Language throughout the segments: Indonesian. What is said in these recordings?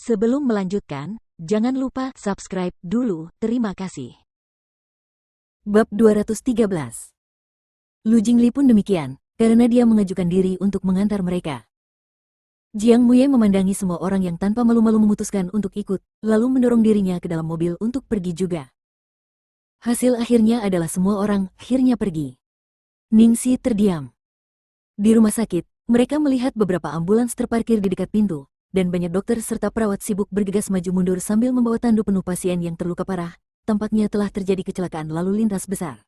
Sebelum melanjutkan, jangan lupa subscribe dulu. Terima kasih. Bab 213. Lu Jingli pun demikian, karena dia mengajukan diri untuk mengantar mereka. Jiang Muye memandangi semua orang yang tanpa malu-malu memutuskan untuk ikut, lalu mendorong dirinya ke dalam mobil untuk pergi juga. Hasil akhirnya adalah semua orang akhirnya pergi. Ningxi terdiam. Di rumah sakit, mereka melihat beberapa ambulans terparkir di dekat pintu, dan banyak dokter serta perawat sibuk bergegas maju mundur sambil membawa tandu penuh pasien yang terluka parah. Tampaknya telah terjadi kecelakaan lalu lintas besar.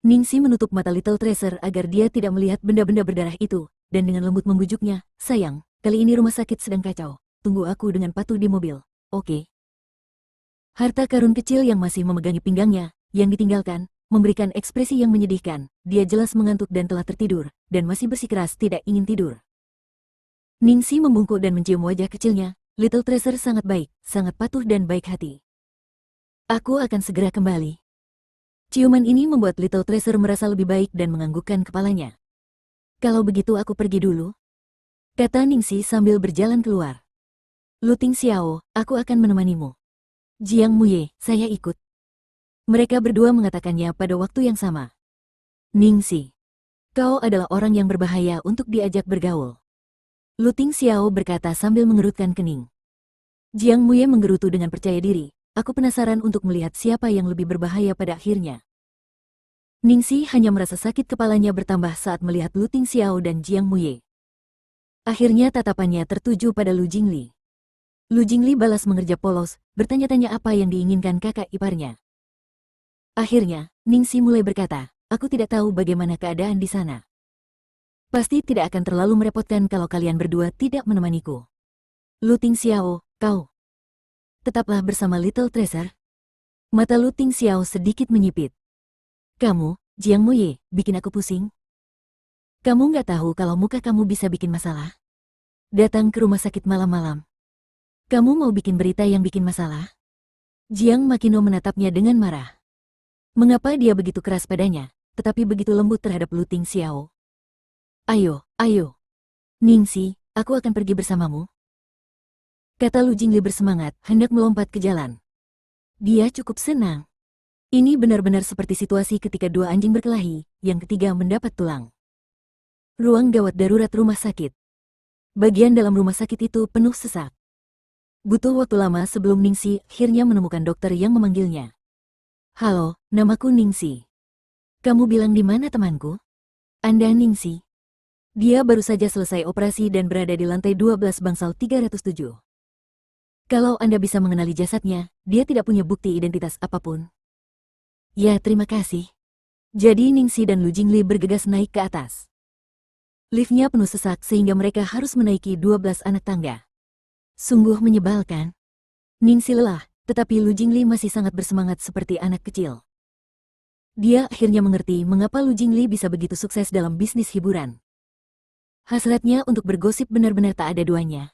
Ningxi menutup mata Little Tracer agar dia tidak melihat benda-benda berdarah itu, dan dengan lembut membujuknya, "Sayang, kali ini rumah sakit sedang kacau. Tunggu aku dengan patuh di mobil, oke?" Harta karun kecil yang masih memegangi pinggangnya, yang ditinggalkan, memberikan ekspresi yang menyedihkan. Dia jelas mengantuk dan telah tertidur, dan masih bersikeras tidak ingin tidur. Ningxi membungkuk dan mencium wajah kecilnya. Little Tracer sangat baik, sangat patuh dan baik hati. "Aku akan segera kembali." Ciuman ini membuat Little Tracer merasa lebih baik dan menganggukkan kepalanya. "Kalau begitu aku pergi dulu," kata Ningxi sambil berjalan keluar. "Lu Ting Xiao, aku akan menemanimu." "Jiang Muye, saya ikut." Mereka berdua mengatakannya pada waktu yang sama. "Ningxi, kau adalah orang yang berbahaya untuk diajak bergaul," Lu Ting Xiao berkata sambil mengerutkan kening. Jiang Muye menggerutu dengan percaya diri. "Aku penasaran untuk melihat siapa yang lebih berbahaya pada akhirnya." Ningxi hanya merasa sakit kepalanya bertambah saat melihat Lu Ting Xiao dan Jiang Muye. Akhirnya tatapannya tertuju pada Lu Jingli. Lu Jingli balas mengerjap polos, bertanya-tanya apa yang diinginkan kakak iparnya. Akhirnya, Ningxi mulai berkata, "Aku tidak tahu bagaimana keadaan di sana. Pasti tidak akan terlalu merepotkan kalau kalian berdua tidak menemaniku. Lu Ting Xiao, kau tetaplah bersama Little Tracer." Mata Lu Ting Xiao sedikit menyipit. "Kamu, Jiang Muye, bikin aku pusing. Kamu nggak tahu kalau muka kamu bisa bikin masalah? Datang ke rumah sakit malam-malam. Kamu mau bikin berita yang bikin masalah?" Jiang Makino menatapnya dengan marah. Mengapa dia begitu keras padanya, tetapi begitu lembut terhadap Lu Ting Xiao? "Ayo, ayo. Ningxi, aku akan pergi bersamamu," kata Lu Jingli bersemangat, hendak melompat ke jalan. Dia cukup senang. Ini benar-benar seperti situasi ketika dua anjing berkelahi, yang ketiga mendapat tulang. Ruang gawat darurat rumah sakit. Bagian dalam rumah sakit itu penuh sesak. Butuh waktu lama sebelum Ningxi akhirnya menemukan dokter yang memanggilnya. "Halo, namaku Ningxi. Kamu bilang di mana temanku?" "Anda Ningxi. Dia baru saja selesai operasi dan berada di lantai 12 bangsal 307. Kalau Anda bisa mengenali jasadnya, dia tidak punya bukti identitas apapun." "Ya, terima kasih." Jadi Ningxi dan Lu Jingli bergegas naik ke atas. Liftnya penuh sesak sehingga mereka harus menaiki 12 anak tangga. Sungguh menyebalkan. Ningxi lelah, tetapi Lu Jingli masih sangat bersemangat seperti anak kecil. Dia akhirnya mengerti mengapa Lu Jingli bisa begitu sukses dalam bisnis hiburan. Hasratnya untuk bergosip benar-benar tak ada duanya.